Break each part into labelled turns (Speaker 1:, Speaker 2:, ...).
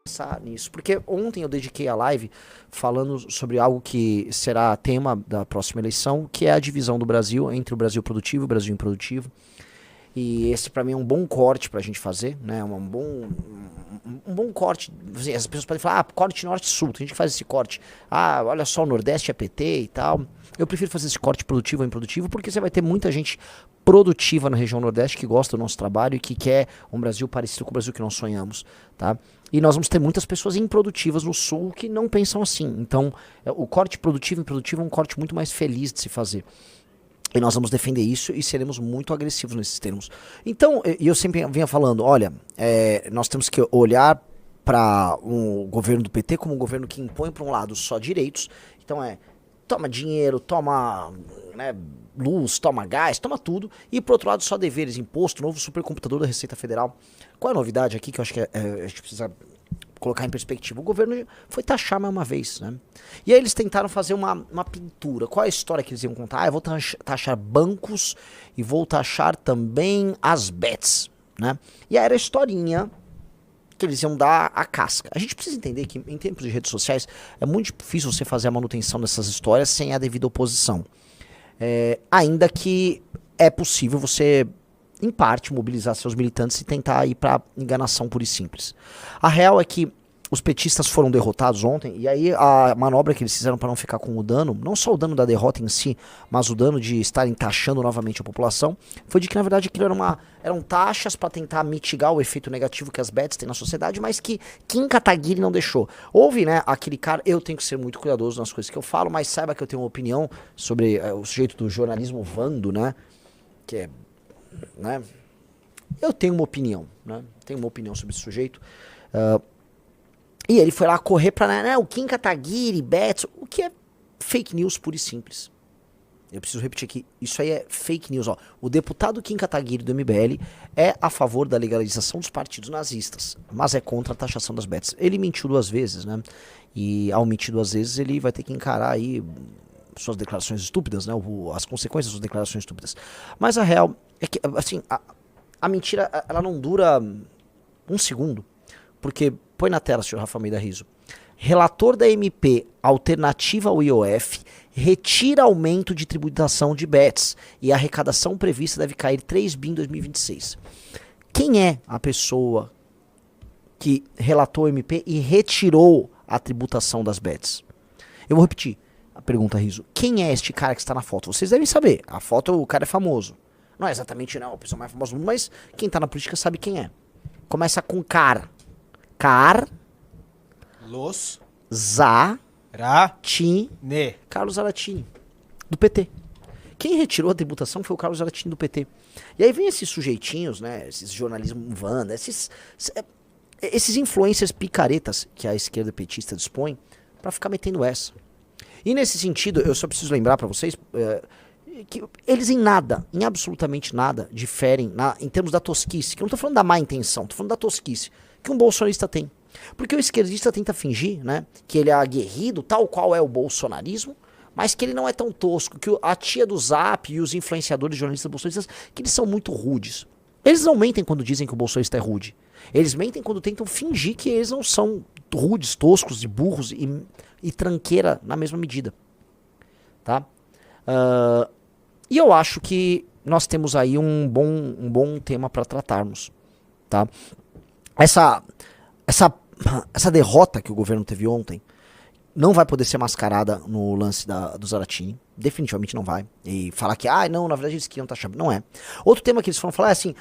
Speaker 1: pensar nisso, porque ontem eu dediquei a live falando sobre algo que será tema da próxima eleição, que é a divisão do Brasil entre o Brasil produtivo e o Brasil improdutivo. E esse pra mim é um bom corte pra gente fazer, né? Um bom corte. Assim, as pessoas podem falar, corte norte-sul, tem gente que faz esse corte. Olha só, o Nordeste é PT e tal. Eu prefiro fazer esse corte produtivo ou improdutivo, porque você vai ter muita gente produtiva na região Nordeste que gosta do nosso trabalho e que quer um Brasil parecido com o Brasil que nós sonhamos, tá? E nós vamos ter muitas pessoas improdutivas no Sul que não pensam assim. Então, o corte produtivo e improdutivo é um corte muito mais feliz de se fazer. E nós vamos defender isso e seremos muito agressivos nesses termos. Então, eu sempre vinha falando, olha, nós temos que olhar para um governo do PT como um governo que impõe para um lado só direitos. Então toma dinheiro, toma luz, toma gás, toma tudo. E por outro lado só deveres, imposto, novo supercomputador da Receita Federal. Qual é a novidade aqui que eu acho que a gente precisa colocar em perspectiva? O governo foi taxar mais uma vez, né? E aí eles tentaram fazer uma pintura. Qual é a história que eles iam contar? Eu vou taxar bancos e vou taxar também as bets, né? E aí era a historinha que eles iam dar a casca. A gente precisa entender que em tempos de redes sociais é muito difícil você fazer a manutenção dessas histórias sem a devida oposição. Ainda que é possível você, em parte, mobilizar seus militantes e tentar ir para enganação pura e simples. A real é que os petistas foram derrotados ontem, e aí a manobra que eles fizeram para não ficar com o dano, não só o dano da derrota em si, mas o dano de estarem taxando novamente a população, foi de que na verdade aquilo eram taxas para tentar mitigar o efeito negativo que as bets têm na sociedade, mas que Kim Kataguiri não deixou. Houve, né, aquele cara, eu tenho que ser muito cuidadoso nas coisas que eu falo, mas saiba que eu tenho uma opinião sobre o sujeito do jornalismo Vando, né, que é, né, eu tenho uma opinião, né, tenho uma opinião sobre esse sujeito. E ele foi lá correr pra, o Kim Kataguiri, Betts, o que é fake news pura e simples. Eu preciso repetir aqui, isso aí é fake news, ó. O deputado Kim Kataguiri do MBL é a favor da legalização dos partidos nazistas, mas é contra a taxação das bets. Ele mentiu 2 vezes, né? E ao mentir 2 vezes, ele vai ter que encarar aí suas declarações estúpidas, né? As consequências das suas declarações estúpidas. Mas a real é que, assim, a mentira, ela não dura 1 segundo. Porque, põe na tela, senhor Rafa Almeida Riso. Relator da MP alternativa ao IOF retira aumento de tributação de bets e a arrecadação prevista deve cair 3 bi em 2026. Quem é a pessoa que relatou o MP e retirou a tributação das bets? Eu vou repetir a pergunta, Riso. Quem é este cara que está na foto? Vocês devem saber. A foto, o cara é famoso. Não é exatamente a pessoa mais famosa do mundo, mas quem está na política sabe quem é. Começa com Carlos Zaratini, do PT. Quem retirou a tributação foi o Carlos Zaratini do PT. E aí vem esses sujeitinhos, né, esses jornalismo Wanda, esses influencers picaretas que a esquerda petista dispõe pra ficar metendo essa. E nesse sentido, eu só preciso lembrar pra vocês que eles em absolutamente nada, diferem em termos da tosquice, que eu não tô falando da má intenção, tô falando da tosquice que um bolsonarista tem. Porque o esquerdista tenta fingir, né, que ele é aguerrido, tal qual é o bolsonarismo, mas que ele não é tão tosco, que a tia do Zap e os influenciadores jornalistas bolsonaristas, que eles são muito rudes. Eles não mentem quando dizem que o bolsonarista é rude. Eles mentem quando tentam fingir que eles não são rudes, toscos e burros e tranqueira na mesma medida. Tá? E eu acho que nós temos aí um bom tema para tratarmos. Tá? Essa derrota que o governo teve ontem não vai poder ser mascarada no lance do Zaratini. Definitivamente não vai. E falar que, não, na verdade eles queriam taxar. Não é. Outro tema que eles foram falar é assim,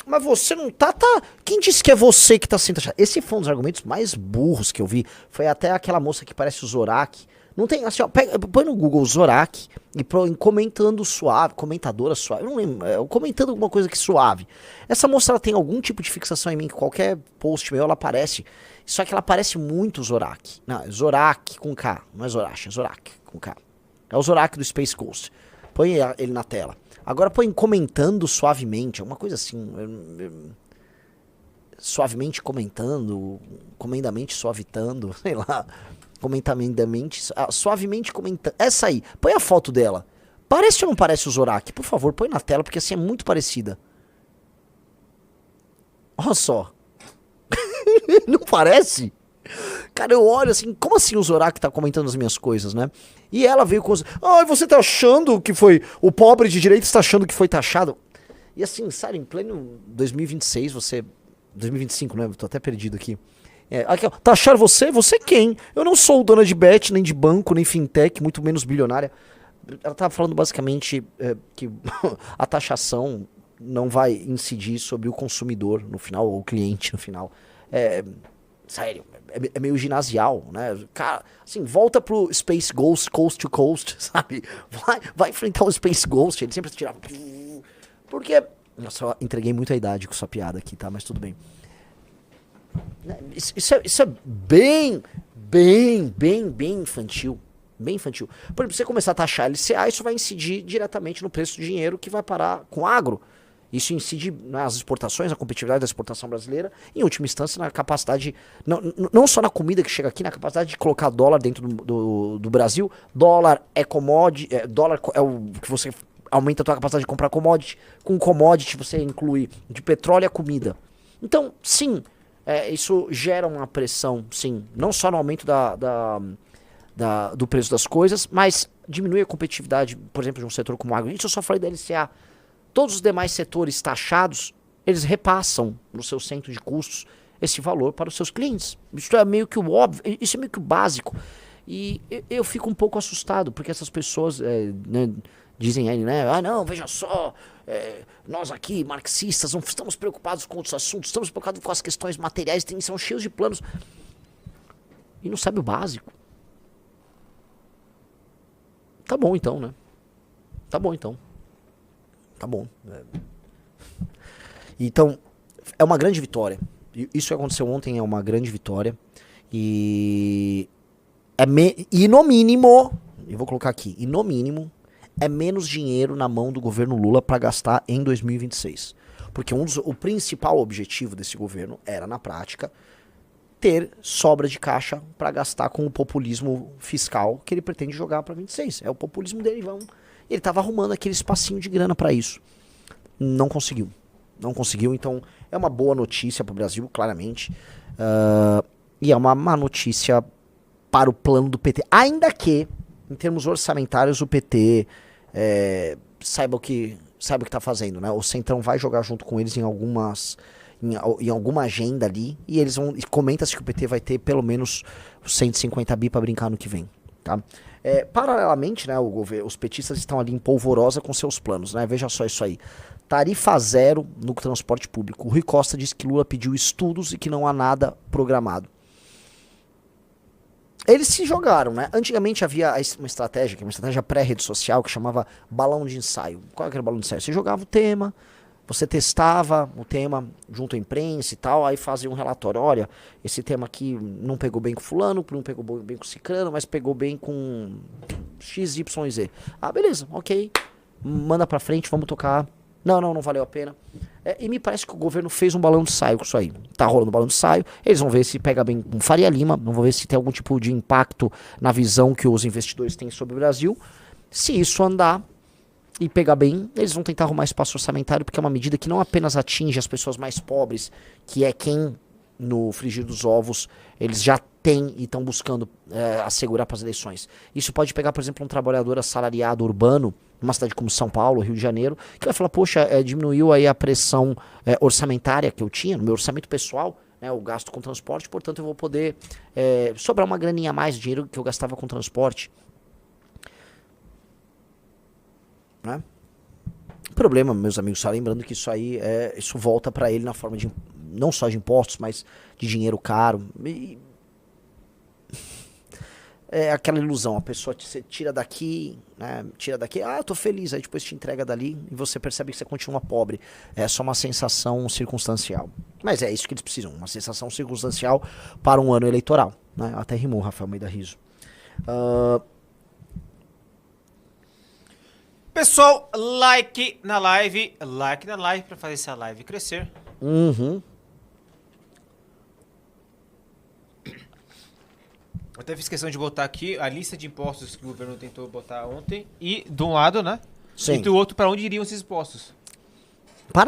Speaker 1: mas você não tá... Quem disse que é você que tá sendo taxado? Esse foi um dos argumentos mais burros que eu vi. Foi até aquela moça que parece o Zorak. Não tem, assim, ó, põe no Google Zorak e comentando suave, comentadora suave, eu não lembro, comentando alguma coisa que suave. Essa moça, ela tem algum tipo de fixação em mim, que qualquer post meu, ela aparece, só que ela parece muito Zorak. Não, é Zorak com K, não é Zorache, é Zorak com K. É o Zorak do Space Coast. Põe ele na tela. Agora põe comentando suavemente, alguma coisa assim, suavemente comentando, comendamente suavitando, sei lá. Comentamente, suavemente comentando. Essa aí, põe a foto dela. Parece ou não parece o Zorak? Por favor, põe na tela, porque assim é muito parecida. Olha só. Não parece? Cara, eu olho assim, como assim o Zorak tá comentando as minhas coisas, né? E ela veio com os... você tá achando que foi... O pobre de direita está achando que foi taxado? E assim, sabe, em pleno 2026, 2025, né? Tô até perdido aqui. Aqui, ó, taxar você? Você quem? Eu não sou dona de bet, nem de banco, nem fintech, muito menos bilionária. Ela tava falando basicamente que a taxação não vai incidir sobre o consumidor no final, ou o cliente no final. Sério, é meio ginasial, né? Cara, assim, volta pro Space Ghost, Coast to Coast, sabe? Vai enfrentar o Space Ghost, ele sempre tirava... Porque... Eu só entreguei muito a idade com essa piada aqui, tá? Mas tudo bem. Isso é bem infantil. Bem infantil. Por exemplo, você começar a taxar LCA, isso vai incidir diretamente no preço do dinheiro que vai parar com o agro. Isso incide nas exportações, na competitividade da exportação brasileira, em última instância na capacidade, não só na comida que chega aqui, na capacidade de colocar dólar dentro do Brasil. Dólar é commodity, dólar é o que você aumenta a tua capacidade de comprar commodity. Com commodity você inclui de petróleo a comida. Então, sim, isso gera uma pressão, sim, não só no aumento do preço das coisas, mas diminui a competitividade, por exemplo, de um setor como o agro. Isso eu só falei da LCA. Todos os demais setores taxados, eles repassam no seu centro de custos esse valor para os seus clientes. Isso é meio que o óbvio, isso é meio que o básico. E eu fico um pouco assustado, porque essas pessoas dizem aí, né? Não, veja só, nós aqui, marxistas, não estamos preocupados com outros assuntos, estamos preocupados com as questões materiais, são cheios de planos. E não sabe o básico. Tá bom então, né? Tá bom então. Tá bom. Então, é uma grande vitória. Isso que aconteceu ontem é uma grande vitória. E no mínimo, eu vou colocar aqui, e no mínimo, é menos dinheiro na mão do governo Lula para gastar em 2026. Porque o principal objetivo desse governo era, na prática, ter sobra de caixa para gastar com o populismo fiscal que ele pretende jogar para 26. É o populismo dele, ele estava arrumando aquele espacinho de grana para isso. Não conseguiu. Não conseguiu, então é uma boa notícia para o Brasil, claramente. E é uma má notícia para o plano do PT. Ainda que, em termos orçamentários, o PT saiba o que está fazendo, né? O Centrão vai jogar junto com eles em alguma agenda ali, e eles vão. Comenta-se que o PT vai ter pelo menos 150 bi para brincar no que vem, tá? Paralelamente, né, os petistas estão ali em polvorosa com seus planos, né? Veja só isso aí. Tarifa zero no transporte público. O Rui Costa disse que Lula pediu estudos e que não há nada programado. Eles se jogaram, né? Antigamente havia uma estratégia, que é uma estratégia pré-rede social, que chamava balão de ensaio. Qual era o balão de ensaio? Você jogava o tema, você testava o tema junto à imprensa e tal, aí fazia um relatório. Olha, esse tema aqui não pegou bem com fulano, não pegou bem com ciclano, mas pegou bem com X, Y, Z. Ah, beleza, ok. Manda pra frente, vamos tocar. Não valeu a pena. E me parece que o governo fez um balão de ensaio com isso aí. Tá rolando um balão de ensaio, eles vão ver se pega bem com Faria Lima, vão ver se tem algum tipo de impacto na visão que os investidores têm sobre o Brasil. Se isso andar e pegar bem, eles vão tentar arrumar espaço orçamentário, porque é uma medida que não apenas atinge as pessoas mais pobres, que é quem, no frigir dos ovos, eles já têm e estão buscando assegurar para as eleições. Isso pode pegar, por exemplo, um trabalhador assalariado urbano, numa cidade como São Paulo, Rio de Janeiro, que vai falar, poxa, diminuiu aí a pressão orçamentária que eu tinha, no meu orçamento pessoal, né, o gasto com transporte, portanto eu vou poder sobrar uma graninha a mais de dinheiro que eu gastava com transporte. Né? O problema, meus amigos, só lembrando que isso aí isso volta para ele na forma de não só de impostos, mas de dinheiro caro. É aquela ilusão, a pessoa você tira daqui, né, eu tô feliz, aí depois te entrega dali e você percebe que você continua pobre. É só uma sensação circunstancial. Mas é isso que eles precisam, uma sensação circunstancial para um ano eleitoral. Né? Até rimou, Rafael Almeida Riso.
Speaker 2: Pessoal, like na live para fazer essa live crescer.
Speaker 1: Uhum.
Speaker 2: Eu até fiz questão de botar aqui a lista de impostos que o governo tentou botar ontem e, de um lado, né?
Speaker 1: Sim.
Speaker 2: E do outro, para onde iriam esses impostos.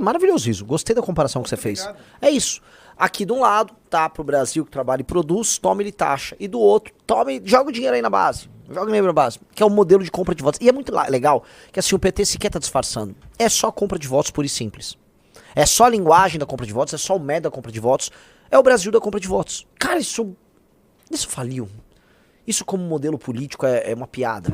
Speaker 1: Maravilhoso isso. Gostei da comparação que você fez. É isso. Aqui de um lado, tá, pro Brasil que trabalha e produz, toma ele taxa. E do outro, tome, joga o dinheiro aí na base. Joga o dinheiro na base. Que é o modelo de compra de votos. E é muito legal que assim, o PT sequer tá disfarçando. É só compra de votos pura e simples. É só a linguagem da compra de votos, é só o método da compra de votos. É o Brasil da compra de votos. Cara, isso faliu. Isso como modelo político é uma piada.